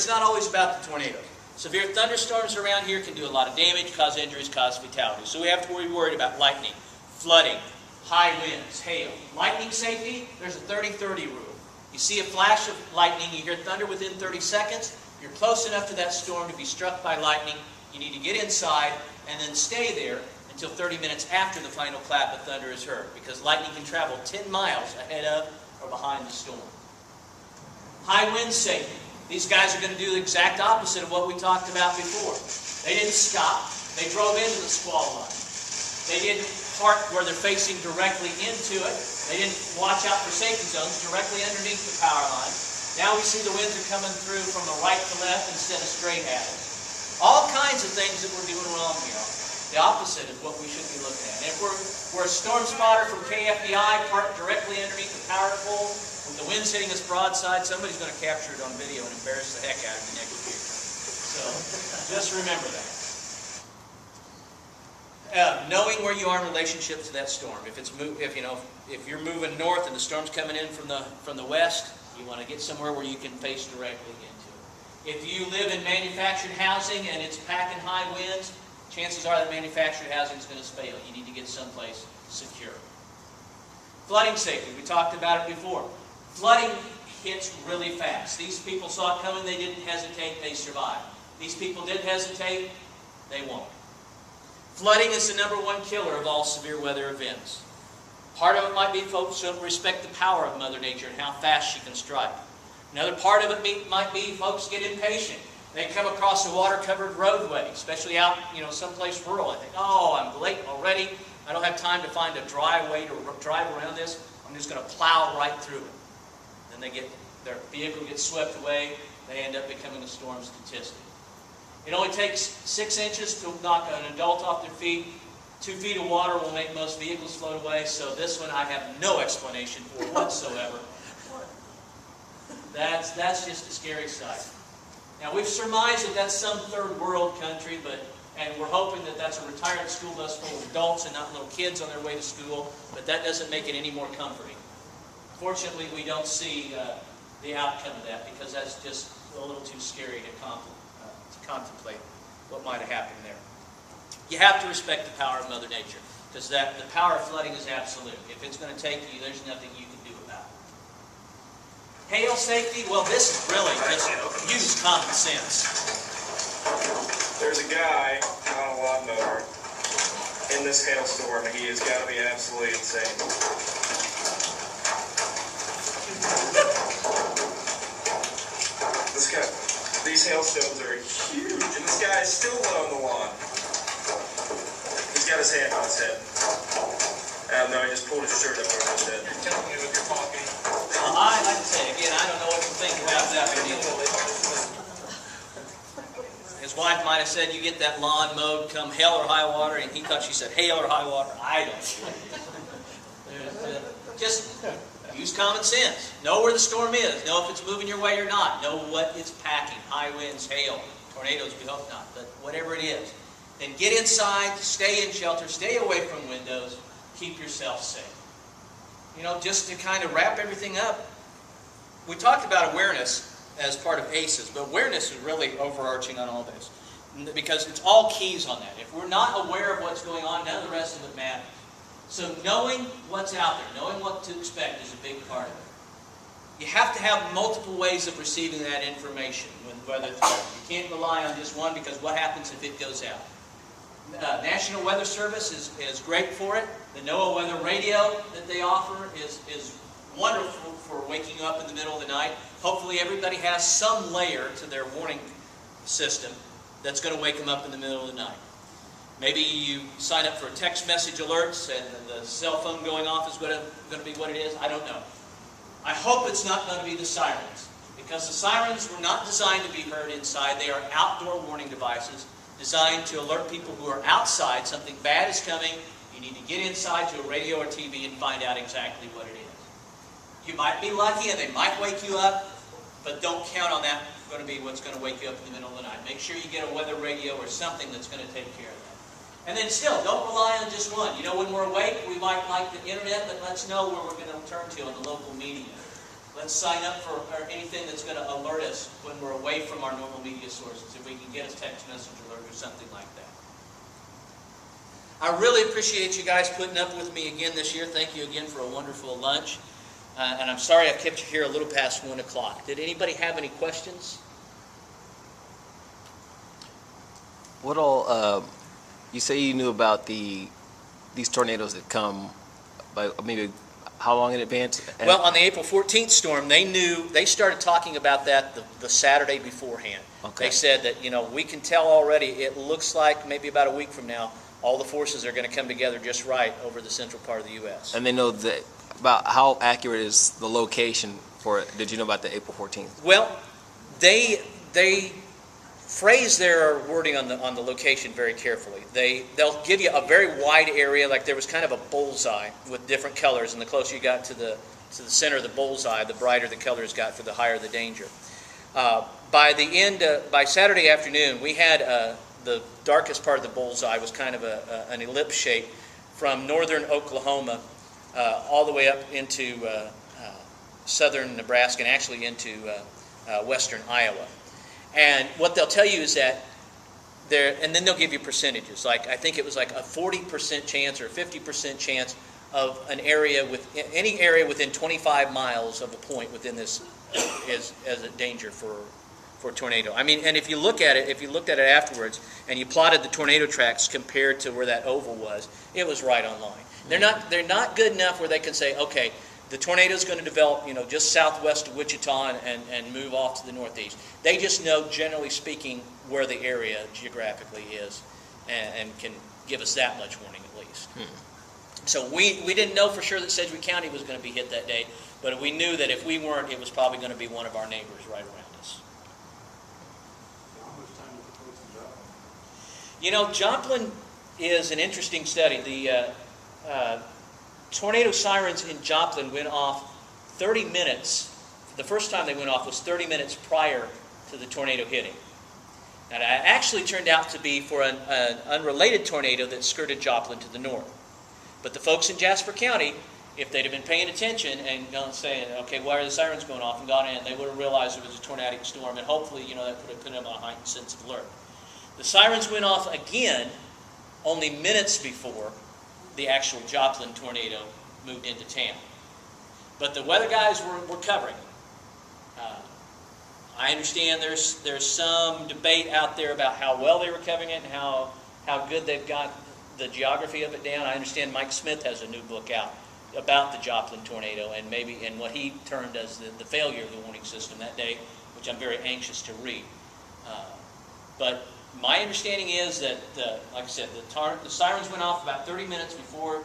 it's not always about the tornadoes. Severe thunderstorms around here can do a lot of damage, cause injuries, cause fatalities. So we have to be worried about lightning, flooding, high winds, hail. Lightning safety, there's a 30-30 rule. You see a flash of lightning, you hear thunder within 30 seconds, you're close enough to that storm to be struck by lightning. You need to get inside and then stay there until 30 minutes after the final clap of thunder is heard, because lightning can travel 10 miles ahead of or behind the storm. High wind safety. These guys are going to do the exact opposite of what we talked about before. They didn't stop. They drove into the squall line. They didn't park where they're facing directly into it. They didn't watch out for safety zones directly underneath the power line. Now we see the winds are coming through from the right to left instead of straight at us. All kinds of things that we're doing wrong here. The opposite is what we should be looking at. And if we're a storm spotter from KFDI parked directly underneath the power pole, with the winds hitting us broadside, somebody's going to capture it on video and embarrass the heck out of me next year. So just remember that. Knowing where you are in relationship to that storm. If you're moving north and the storm's coming in from the west, you want to get somewhere where you can face directly into it. If you live in manufactured housing and it's packing high winds, chances are that manufactured housing is going to fail. You need to get someplace secure. Flooding safety. We talked about it before. Flooding hits really fast. These people saw it coming, they didn't hesitate, they survived. These people did hesitate, they won't. Flooding is the #1 killer of all severe weather events. Part of it might be folks don't respect the power of Mother Nature and how fast she can strike. Another part of it might be folks get impatient. They come across a water-covered roadway, especially out, someplace rural. I think, oh, I'm late already. I don't have time to find a dry way to drive around this. I'm just going to plow right through it. Then their vehicle gets swept away. They end up becoming a storm statistic. It only takes 6 inches to knock an adult off their feet. 2 feet of water will make most vehicles float away. So this one I have no explanation for whatsoever. That's just a scary sight. Now we've surmised that that's some third world country, and we're hoping that that's a retired school bus full of adults and not little kids on their way to school, but that doesn't make it any more comforting. Fortunately, we don't see the outcome of that because that's just a little too scary to contemplate what might have happened there. You have to respect the power of Mother Nature because the power of flooding is absolute. If it's going to take you, there's nothing you can do about it. Hail safety, well, this is really just use common sense. There's a guy on a lawnmower in this hailstorm, and he has got to be absolutely insane. These hailstones are huge, and this guy is still on the lawn. He's got his hand on his head. No, he just pulled his shirt up over his head. You're telling me what you're talking. Like I say, again, I don't know what to think about that one either. His wife might have said, you get that lawn mowed come hell or high water, and he thought she said hail or high water. I don't know. Just use common sense. Know where the storm is. Know if it's moving your way or not. Know what it's packing. High winds, hail, tornadoes, we hope not. But whatever it is. Then get inside, stay in shelter, stay away from windows, keep yourself safe. Just to kind of wrap everything up, we talked about awareness as part of ACEs, but awareness is really overarching on all this. Because it's all keys on that. If we're not aware of what's going on, none of the rest of it matters. So knowing what's out there, knowing what to expect is a big part of it. You have to have multiple ways of receiving that information. Whether you can't rely on just one because what happens if it goes out? National Weather Service is great for it. The NOAA weather radio that they offer is wonderful for waking you up in the middle of the night. Hopefully everybody has some layer to their warning system that's going to wake them up in the middle of the night. Maybe you sign up for text message alerts and the cell phone going off is going to be what it is. I don't know. I hope it's not going to be the sirens, because the sirens were not designed to be heard inside. They are outdoor warning devices designed to alert people who are outside something bad is coming. You need to get inside to a radio or TV and find out exactly what it is. You might be lucky and they might wake you up, but don't count on that going to be what's going to wake you up in the middle of the night. Make sure you get a weather radio or something that's going to take care of that. And then still, don't rely on just one. When we're awake, we might like the internet, but let's know where we're going to turn to on the local media. Let's sign up for anything that's going to alert us when we're awake. away from our normal media sources, if we can get a text message alert or something like that. I really appreciate you guys putting up with me again this year. Thank you again for a wonderful lunch. And I'm sorry I kept you here a little past 1 o'clock. Did anybody have any questions? What all, you say you knew about these tornadoes that come by maybe how long in advance? Well, on the April 14th storm, they started talking about that the Saturday beforehand. Okay. They said that, we can tell already, it looks like maybe about a week from now, all the forces are going to come together just right over the central part of the U.S. And they know about how accurate is the location for it. Did you know about the April 14th? Well, they phrase their wording on the location very carefully. They'll give you a very wide area, like there was kind of a bullseye with different colors, and the closer you got to the center of the bullseye, the brighter the colors got for the higher the danger. By Saturday afternoon, we had the darkest part of the bullseye was kind of an ellipse shape from northern Oklahoma all the way up into southern Nebraska and actually into western Iowa. And what they'll tell you is that and then they'll give you percentages. Like I think it was like a 40% chance or a 50% chance of any area within 25 miles of a point within this is as a danger for a tornado. I mean, and if you looked at it afterwards and you plotted the tornado tracks compared to where that oval was, it was right on line. They're not good enough where they can say, okay, the tornado is going to develop, just southwest of Wichita and move off to the northeast. They just know, generally speaking, where the area geographically is and can give us that much warning at least. So we didn't know for sure that Sedgwick County was going to be hit that day, but we knew that if we weren't, it was probably going to be one of our neighbors right around us. How much time did the folks in Joplin? Joplin is an interesting study. The tornado sirens in Joplin went off 30 minutes. The first time they went off was 30 minutes prior to the tornado hitting. Now, it actually turned out to be for an unrelated tornado that skirted Joplin to the north. But the folks in Jasper County, if they'd have been paying attention and saying, okay, why are the sirens going off, and gone in, they would have realized it was a tornadic storm, and hopefully, that would have put them on a heightened sense of alert. The sirens went off again only minutes before the actual Joplin tornado moved into town. But the weather guys were covering it. I understand there's some debate out there about how well they were covering it and how good they've got the geography of it down. I understand Mike Smith has a new book out about the Joplin tornado and what he termed as the failure of the warning system that day, which I'm very anxious to read. But my understanding is that, like I said, the sirens went off about 30 minutes before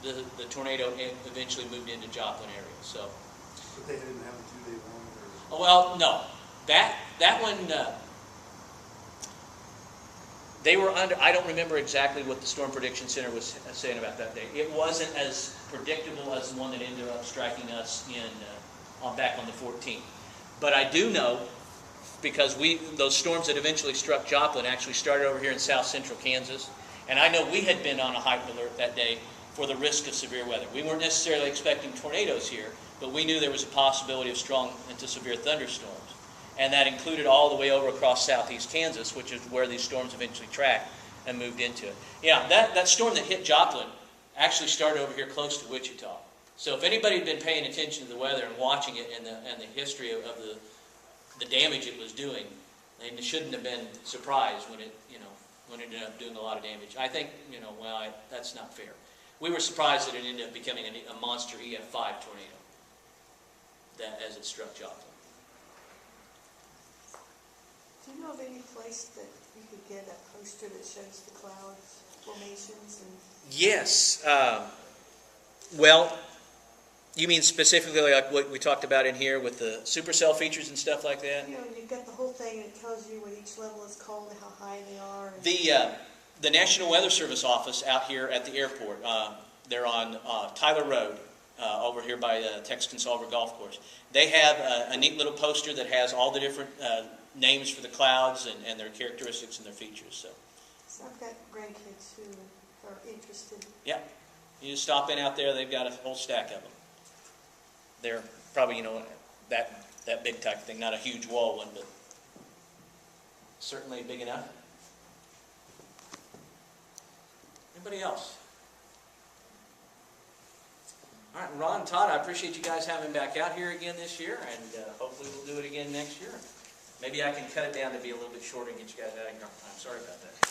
the tornado eventually moved into Joplin area. So, But they didn't have a 2-day warning? well, no. That one, they were under, I don't remember exactly what the Storm Prediction Center was saying about that day. It wasn't as predictable as the one that ended up striking us back on the 14th. But I do know, because those storms that eventually struck Joplin actually started over here in south central Kansas. And I know we had been on a heightened alert that day for the risk of severe weather. We weren't necessarily expecting tornadoes here, but we knew there was a possibility of strong into severe thunderstorms. And that included all the way over across southeast Kansas, which is where these storms eventually tracked and moved into it. Yeah, that storm that hit Joplin actually started over here close to Wichita. So if anybody had been paying attention to the weather and watching it and the history of the damage it was doing, they shouldn't have been surprised when it ended up doing a lot of damage. I think, that's not fair. We were surprised that it ended up becoming a monster EF5 tornado as it struck Joplin. Do you know of any place that you could get a poster that shows the cloud formations? Yes. Well, you mean specifically like what we talked about in here with the supercell features and stuff like that? You've got the whole thing and it tells you what each level is called and how high they are. The National Weather Service office out here at the airport, they're on Tyler Road over here by Texas Solver Golf Course. They have a neat little poster that has all the different names for the clouds and their characteristics and their features. So I've got grandkids who are interested. Yeah. You just stop in out there, they've got a whole stack of them. They're probably, that big type of thing, not a huge wall one, but certainly big enough. Anybody else? All right, Ron and Todd, I appreciate you guys having back out here again this year, and hopefully we'll do it again next year. Maybe I can cut it down to be a little bit shorter and get you guys out of here on time. Sorry about that.